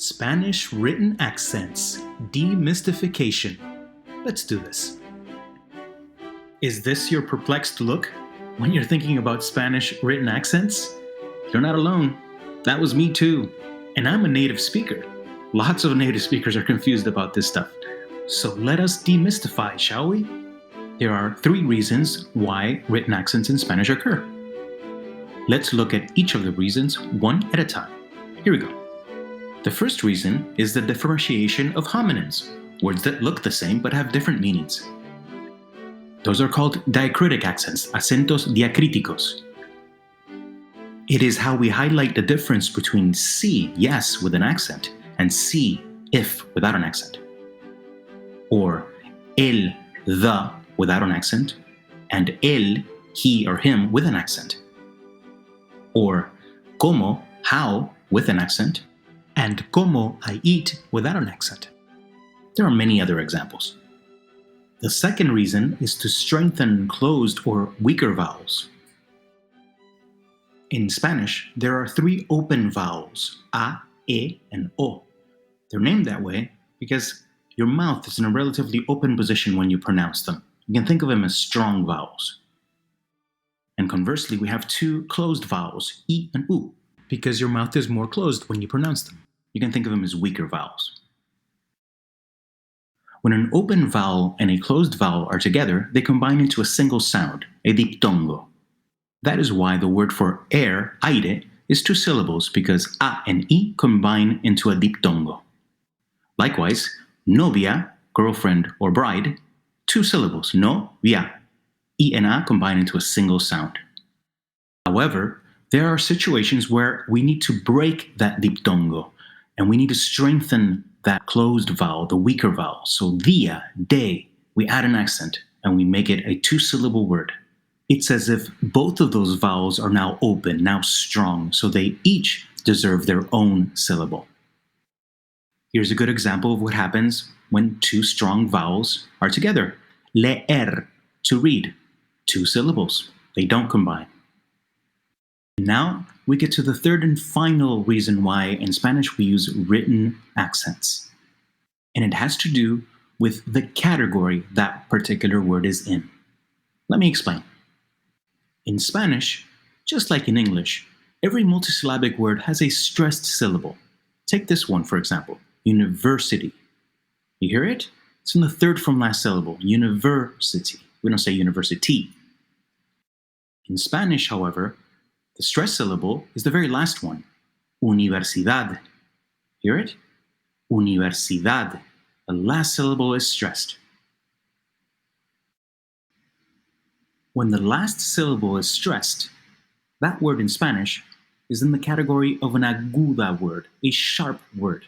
Spanish written accents demystification. Let's do this. Is this your perplexed look when you're thinking about Spanish written accents? You're not alone. That was me too. And I'm a native speaker. Lots of native speakers are confused about this stuff. So let us demystify, shall we? There are 3 reasons why written accents in Spanish occur. Let's look at each of the reasons one at a time. Here we go. The first reason is the differentiation of homonyms, words that look the same but have different meanings. Those are called diacritic accents, acentos diacríticos. It is how we highlight the difference between sí, yes, with an accent, and sí, if, without an accent. Or el, the, without an accent, and el, he or him, with an accent. Or como, how, with an accent, and como I eat without an accent. There are many other examples. The second reason is to strengthen closed or weaker vowels. In Spanish, there are 3 open vowels, a, e, and o. They're named that way because your mouth is in a relatively open position when you pronounce them. You can think of them as strong vowels. And conversely, we have 2 closed vowels, i and u, because your mouth is more closed when you pronounce them. You can think of them as weaker vowels. When an open vowel and a closed vowel are together, they combine into a single sound, a diptongo. That is why the word for air, aire, is 2 syllables, because a and i combine into a diptongo. Likewise, novia, girlfriend or bride, 2 syllables, no-via. I and a combine into a single sound. However, there are situations where we need to break that diptongo, and we need to strengthen that closed vowel, the weaker vowel. So dia, de, we add an accent, and we make it a 2-syllable word. It's as if both of those vowels are now open, now strong, so they each deserve their own syllable. Here's a good example of what happens when 2 strong vowels are together. Leer, to read, 2 syllables. They don't combine. Now we get to the third and final reason why in Spanish we use written accents. And it has to do with the category that particular word is in. Let me explain. In Spanish, just like in English, every multisyllabic word has a stressed syllable. Take this one, for example, university. You hear it? It's in the 3rd from last syllable, university. We don't say university. In Spanish, however, the stressed syllable is the very last one, universidad. Hear it? Universidad. The last syllable is stressed. When the last syllable is stressed, that word in Spanish is in the category of an aguda word, a sharp word.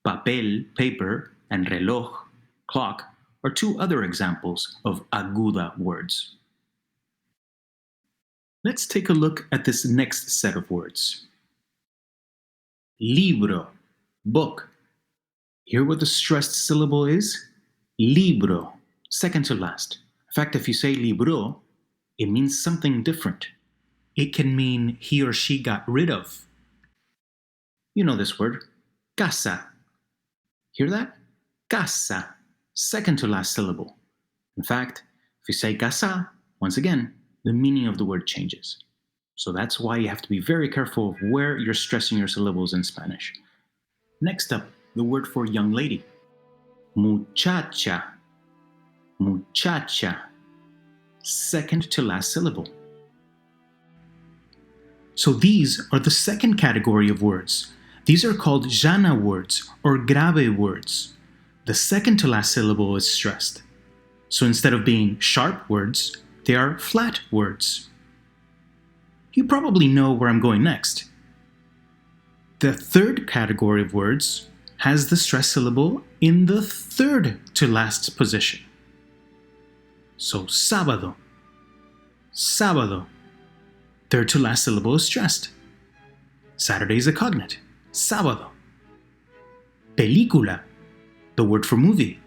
Papel, paper, and reloj, clock, are 2 other examples of aguda words. Let's take a look at this next set of words. Libro, book. Hear what the stressed syllable is? Libro, second to last. In fact, if you say libro, it means something different. It can mean he or she got rid of. You know this word, casa. Hear that? Casa, second to last syllable. In fact, if you say casa, once again, the meaning of the word changes. So that's why you have to be very careful of where you're stressing your syllables in Spanish. Next up, the word for young lady. Muchacha. Muchacha. Second to last syllable. So these are the second category of words. These are called llana words or grave words. The second to last syllable is stressed. So instead of being sharp words, they are flat words. You probably know where I'm going next. The third category of words has the stressed syllable in the 3rd to last position. So sábado, sábado. 3rd to last syllable is stressed. Saturday is a cognate, sábado. Película, the word for movie.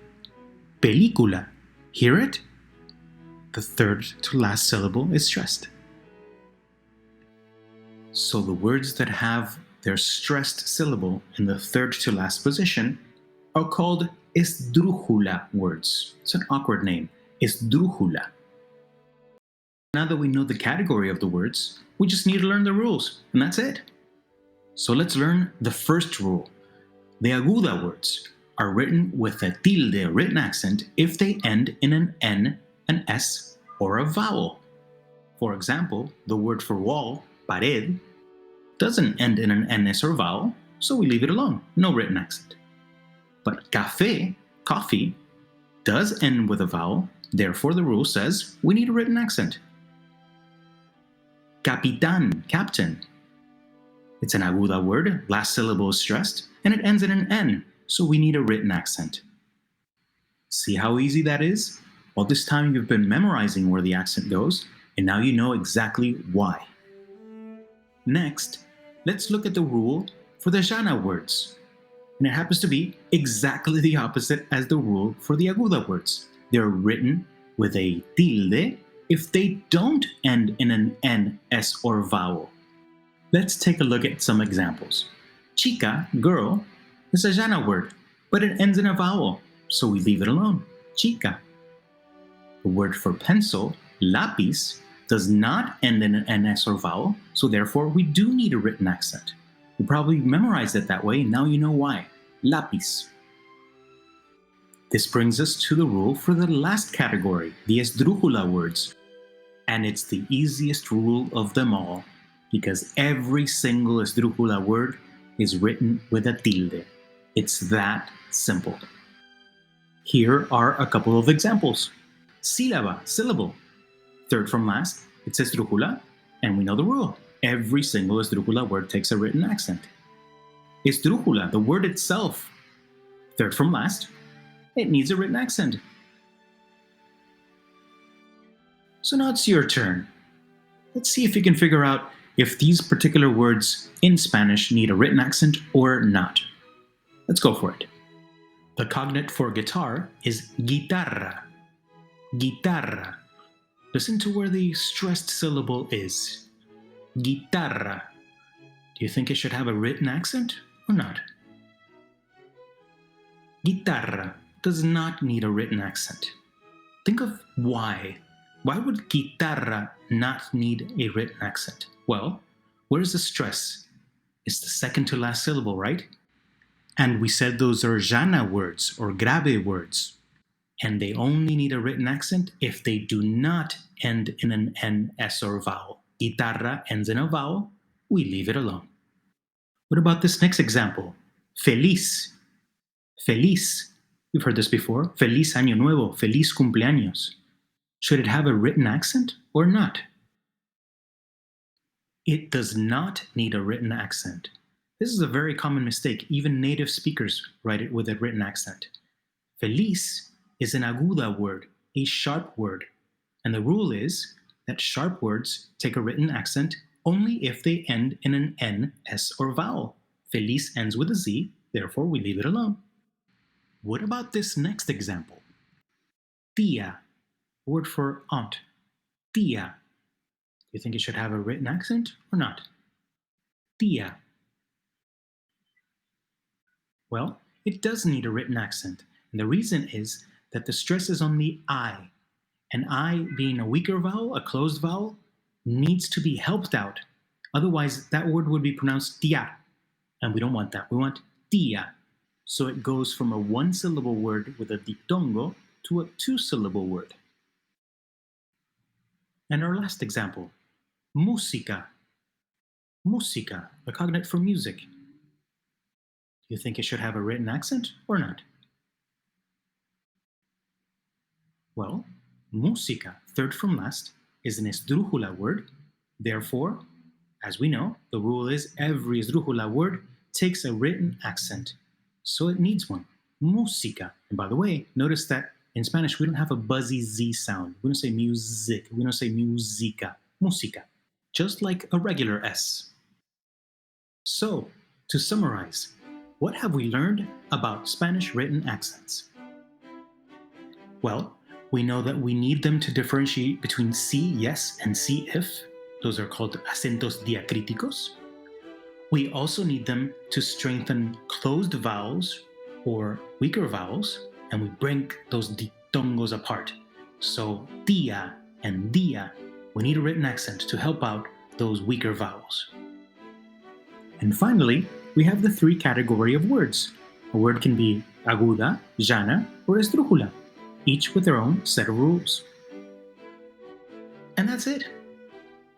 Película, hear it? The 3rd to last syllable is stressed. So the words that have their stressed syllable in the third to last position are called esdrújula words. It's an awkward name, esdrújula. Now that we know the category of the words, we just need to learn the rules, and that's it. So let's learn the first rule. The aguda words are written with a tilde written accent if they end in an N, an S, or a vowel. For example, the word for wall, pared, doesn't end in an NS or vowel, so we leave it alone, no written accent. But café, coffee, does end with a vowel, therefore the rule says we need a written accent. Capitán, captain. It's an aguda word, last syllable is stressed, and it ends in an N, so we need a written accent. See how easy that is? All this time you've been memorizing where the accent goes, and now you know exactly why. Next, let's look at the rule for the llana words. And it happens to be exactly the opposite as the rule for the aguda words. They're written with a tilde if they don't end in an N, S, or vowel. Let's take a look at some examples. Chica, girl, is a llana word, but it ends in a vowel, so we leave it alone. Chica. The word for pencil, lápiz, does not end in an NS or vowel, so therefore we do need a written accent. You probably memorized it that way, and now you know why. Lápiz. This brings us to the rule for the last category, the esdrújula words. And it's the easiest rule of them all, because every single esdrújula word is written with a tilde. It's that simple. Here are a couple of examples. Sílaba, syllable. Third from last, it's esdrújula, and we know the rule. Every single esdrújula word takes a written accent. Esdrújula, the word itself. Third from last, it needs a written accent. So now it's your turn. Let's see if you can figure out if these particular words in Spanish need a written accent or not. Let's go for it. The cognate for guitar is guitarra. Guitarra. Listen to where the stressed syllable is. Guitarra. Do you think it should have a written accent or not? Guitarra does not need a written accent. Think of why. Why would guitarra not need a written accent? Well, where's the stress? It's the second to last syllable, right? And we said those are llana words or grave words. And they only need a written accent if they do not end in an N, S, or vowel. Guitarra ends in a vowel, we leave it alone. What about this next example? Feliz. Feliz. You've heard this before. Feliz Año Nuevo. Feliz cumpleaños. Should it have a written accent or not? It does not need a written accent. This is a very common mistake. Even native speakers write it with a written accent. Feliz is an aguda word, a sharp word. And the rule is that sharp words take a written accent only if they end in an N, S, or vowel. Feliz ends with a Z, therefore we leave it alone. What about this next example? Tía, word for aunt. Tía. Do you think it should have a written accent or not? Tía. Well, it does need a written accent, and the reason is that the stress is on the I. And I, being a weaker vowel, a closed vowel, needs to be helped out. Otherwise, that word would be pronounced tía, and we don't want that. We want tía. So it goes from a one-syllable word with a diptongo to a two-syllable word. And our last example, música. Música, the cognate for music. Do you think it should have a written accent or not? Well, música, third from last, is an esdrújula word. Therefore, as we know, the rule is every esdrújula word takes a written accent. So it needs one. Música. And by the way, notice that in Spanish we don't have a buzzy Z sound. We don't say music. We don't say música. Música. Just like a regular S. So, to summarize, what have we learned about Spanish written accents? Well, we know that we need them to differentiate between sí, yes, and sí, if. Those are called acentos diacríticos. We also need them to strengthen closed vowels or weaker vowels, and we break those diptongos apart. So tia and dia, we need a written accent to help out those weaker vowels. And finally, we have the three category of words. A word can be aguda, llana, or esdrújula, each with their own set of rules. And that's it.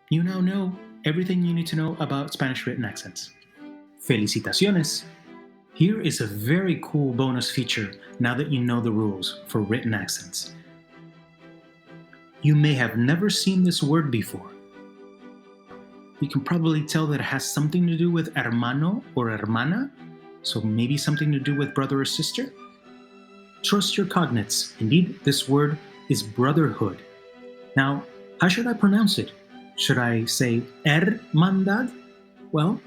You now know everything you need to know about Spanish written accents. Felicitaciones! Here is a very cool bonus feature now that you know the rules for written accents. You may have never seen this word before. You can probably tell that it has something to do with hermano or hermana, so maybe something to do with brother or sister. Trust your cognates. Indeed, this word is brotherhood. Now, how should I pronounce it? Should I say hermandad? Well,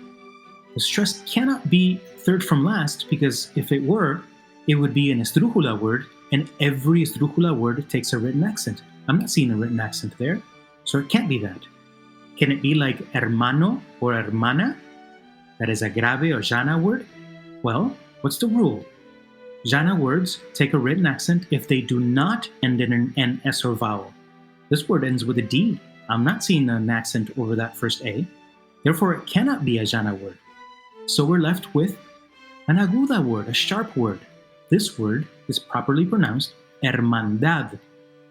the stress cannot be third from last, because if it were, it would be an esdrújula word, and every esdrújula word takes a written accent. I'm not seeing a written accent there, so it can't be that. Can it be like hermano or hermana? That is a grave or llana word? Well, what's the rule? Llana words take a written accent if they do not end in an NS or vowel. This word ends with a D. I'm not seeing an accent over that first A. Therefore, it cannot be a llana word. So we're left with an aguda word, a sharp word. This word is properly pronounced hermandad,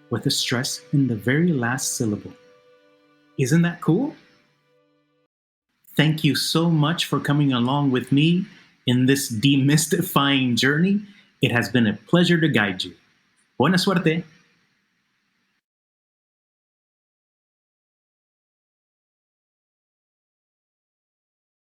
with a stress in the very last syllable. Isn't that cool? Thank you so much for coming along with me in this demystifying journey. It has been a pleasure to guide you. Buena suerte!